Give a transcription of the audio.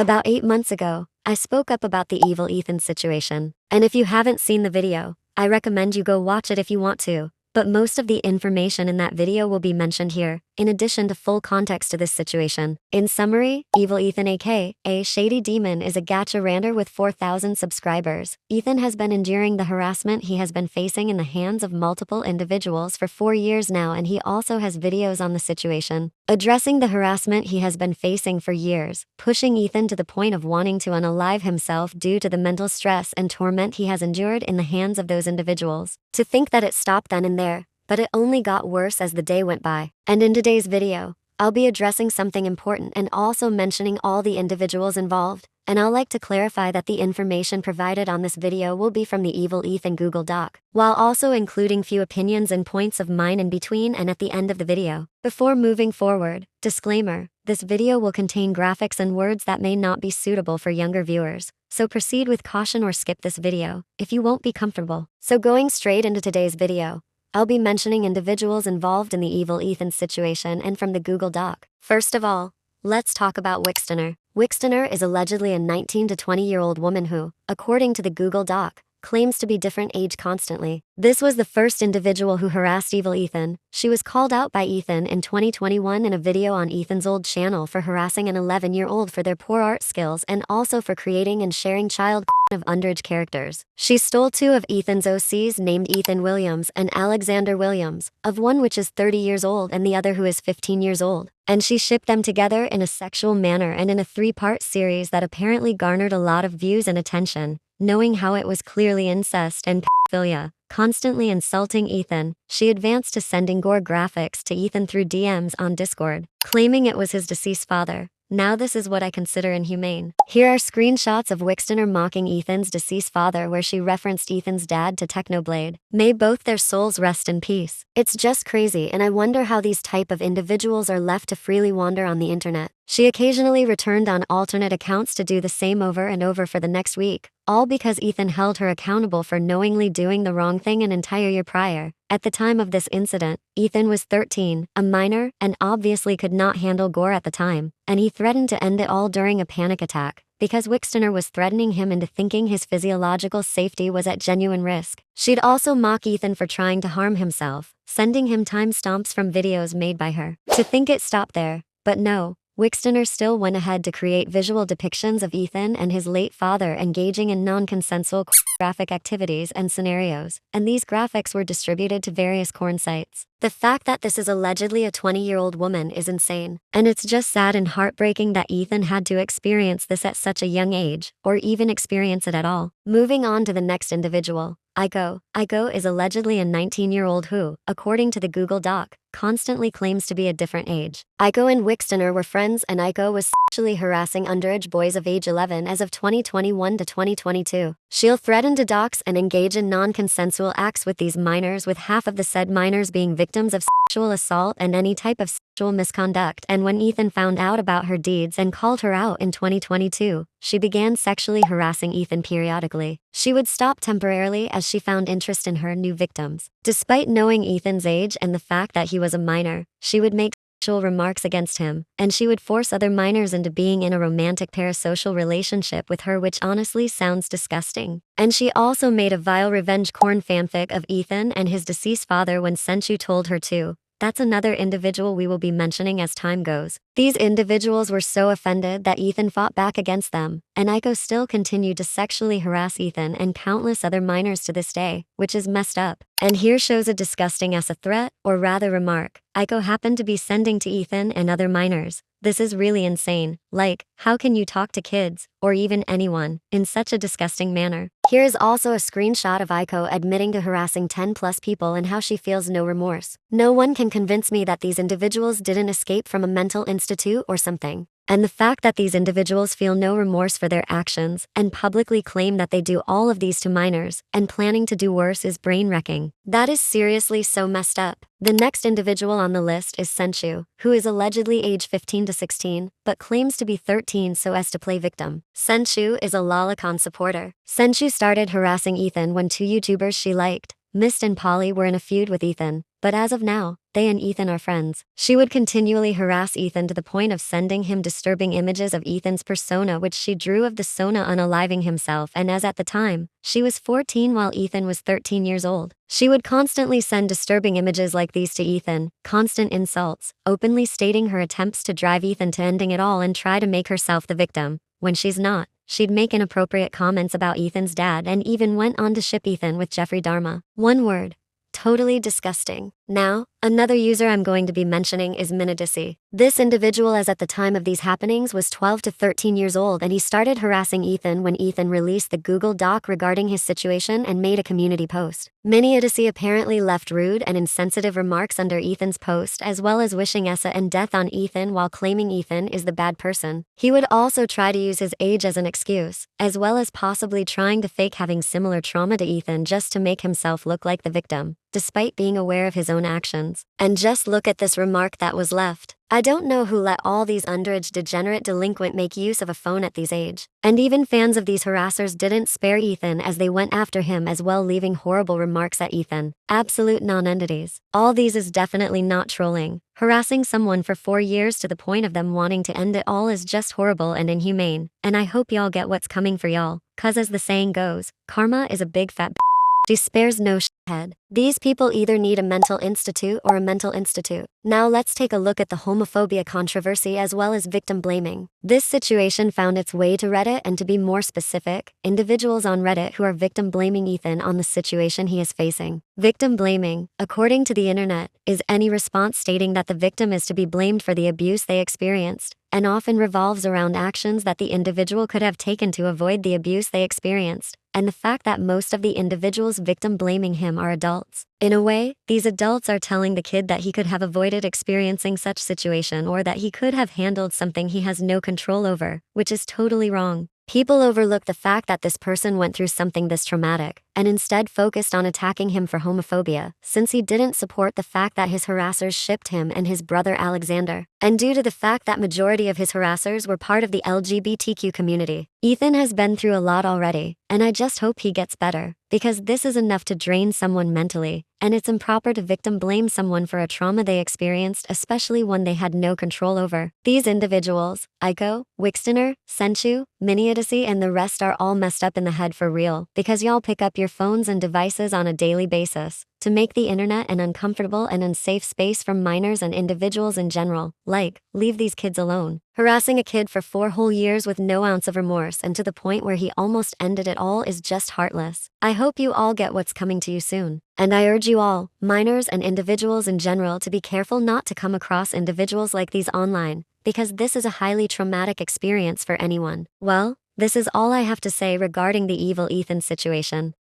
About 8 months ago, I spoke up about the evil Ethan situation. And if you haven't seen the video, I recommend you go watch it if you want to. But most of the information in that video will be mentioned here, in addition to full context to this situation. In summary, Evil Ethan aka Shady Demon is a gacha ranter with 4,000 subscribers. Ethan has been enduring the harassment he has been facing in the hands of multiple individuals for 4 years now, and he also has videos on the situation, addressing the harassment he has been facing for years, pushing Ethan to the point of wanting to unalive himself due to the mental stress and torment he has endured in the hands of those individuals. To think that it stopped then and there, but it only got worse as the day went by. And in today's video, I'll be addressing something important and also mentioning all the individuals involved. And I'll like to clarify that the information provided on this video will be from the Evil Ethan Google Doc, while also including few opinions and points of mine in between and at the end of the video. Before moving forward, disclaimer, this video will contain graphics and words that may not be suitable for younger viewers, so proceed with caution or skip this video if you won't be comfortable. So going straight into today's video, I'll be mentioning individuals involved in the Evil Ethan situation and from the Google Doc. First of all, let's talk about Wixener. Wixener is allegedly a 19 to 20-year-old woman who, according to the Google Doc, claims to be different age constantly. This was the first individual who harassed Evil Ethan. She was called out by Ethan in 2021 in a video on Ethan's old channel for harassing an 11-year-old for their poor art skills and also for creating and sharing child of underage characters. She stole 2 of Ethan's OCs named Ethan Williams and Alexander Williams, of one which is 30 years old and the other who is 15 years old. And she shipped them together in a sexual manner and in a 3-part series that apparently garnered a lot of views and attention. Knowing how it was clearly incest and pedophilia, constantly insulting Ethan, she advanced to sending gore graphics to Ethan through DMs on Discord, claiming it was his deceased father. Now this is what I consider inhumane. Here are screenshots of Wixener mocking Ethan's deceased father where she referenced Ethan's dad to Technoblade. May both their souls rest in peace. It's just crazy, and I wonder how these type of individuals are left to freely wander on the internet. She occasionally returned on alternate accounts to do the same over and over for the next week, all because Ethan held her accountable for knowingly doing the wrong thing an entire year prior. At the time of this incident, Ethan was 13, a minor, and obviously could not handle gore at the time, and he threatened to end it all during a panic attack, because Wixener was threatening him into thinking his physiological safety was at genuine risk. She'd also mock Ethan for trying to harm himself, sending him timestamps from videos made by her. To think it stopped there, but no. Wixener still went ahead to create visual depictions of Ethan and his late father engaging in non-consensual graphic activities and scenarios, and these graphics were distributed to various porn sites. The fact that this is allegedly a 20-year-old woman is insane, and it's just sad and heartbreaking that Ethan had to experience this at such a young age, or even experience it at all. Moving on to the next individual, Iiko. Iiko is allegedly a 19-year-old who, according to the Google Doc, constantly claims to be a different age. Iiko and Wixener were friends, and Iiko was sexually harassing underage boys of age 11 as of 2021 to 2022. She'll threaten to dox and engage in non-consensual acts with these minors, with half of the said minors being victims of sexual assault and any type of sexual misconduct. And when Ethan found out about her deeds and called her out in 2022, she began sexually harassing Ethan periodically. She would stop temporarily as she found interest in her new victims. Despite knowing Ethan's age and the fact that he was a minor, she would make sexual remarks against him, and she would force other minors into being in a romantic parasocial relationship with her, which honestly sounds disgusting. And she also made a vile revenge porn fanfic of Ethan and his deceased father when Senu told her to. That's another individual we will be mentioning as time goes. These individuals were so offended that Ethan fought back against them, and Iiko still continued to sexually harass Ethan and countless other minors to this day, which is messed up. And here shows a disgusting as a threat, or rather remark, Iiko happened to be sending to Ethan and other minors. This is really insane. Like, how can you talk to kids, or even anyone, in such a disgusting manner? Here is also a screenshot of Iiko admitting to harassing 10+ people and how she feels no remorse. No one can convince me that these individuals didn't escape from a mental institute or something. And the fact that these individuals feel no remorse for their actions and publicly claim that they do all of these to minors and planning to do worse is brain-wrecking. That is seriously so messed up. The next individual on the list is Senu, who is allegedly age 15 to 16, but claims to be 13 so as to play victim. Senu is a Lolicon supporter. Senu started harassing Ethan when 2 YouTubers she liked, Mist and Polly were in a feud with Ethan, but as of now, they and Ethan are friends. She would continually harass Ethan to the point of sending him disturbing images of Ethan's persona which she drew of the Sona unaliving himself, and as at the time, she was 14 while Ethan was 13 years old. She would constantly send disturbing images like these to Ethan, constant insults, openly stating her attempts to drive Ethan to ending it all and try to make herself the victim, when she's not. She'd make inappropriate comments about Ethan's dad and even went on to ship Ethan with Jeffrey Dahmer. One word. Totally disgusting. Now, another user I'm going to be mentioning is Minidisi. This individual as at the time of these happenings was 12 to 13 years old, and he started harassing Ethan when Ethan released the Google Doc regarding his situation and made a community post. Minidisi apparently left rude and insensitive remarks under Ethan's post, as well as wishing Essa and death on Ethan while claiming Ethan is the bad person. He would also try to use his age as an excuse, as well as possibly trying to fake having similar trauma to Ethan just to make himself look like the victim, despite being aware of his own actions. And just look at this remark that was left. I don't know who let all these underage degenerate delinquent make use of a phone at these age. And even fans of these harassers didn't spare Ethan as they went after him as well, leaving horrible remarks at Ethan. Absolute non-entities. All these is definitely not trolling. Harassing someone for 4 years to the point of them wanting to end it all is just horrible and inhumane. And I hope y'all get what's coming for y'all, cause as the saying goes, karma is a big fat she spares no head. These people either need a mental institute or a mental institute. Now let's take a look at the homophobia controversy as well as victim blaming. This situation found its way to Reddit, and to be more specific, individuals on Reddit who are victim blaming Ethan on the situation he is facing. Victim blaming, according to the internet, is any response stating that the victim is to be blamed for the abuse they experienced, and often revolves around actions that the individual could have taken to avoid the abuse they experienced, and the fact that most of the individuals victim blaming him are adults. In a way, these adults are telling the kid that he could have avoided experiencing such situation or that he could have handled something he has no control over, which is totally wrong. People overlook the fact that this person went through something this traumatic, and instead focused on attacking him for homophobia, since he didn't support the fact that his harassers shipped him and his brother Alexander, and due to the fact that majority of his harassers were part of the LGBTQ community. Ethan has been through a lot already, and I just hope he gets better, because this is enough to drain someone mentally, and it's improper to victim blame someone for a trauma they experienced, especially one they had no control over. These individuals, Iiko, Wixener, Senu, Minidisi and the rest are all messed up in the head for real, because y'all pick up your phones and devices on a daily basis to make the internet an uncomfortable and unsafe space for minors and individuals in general. Like, leave these kids alone. Harassing a kid for 4 whole years with no ounce of remorse and to the point where he almost ended it all is just heartless. I hope you all get what's coming to you soon. And I urge you all, minors and individuals in general, to be careful not to come across individuals like these online, because this is a highly traumatic experience for anyone. Well, this is all I have to say regarding the evil Ethan situation.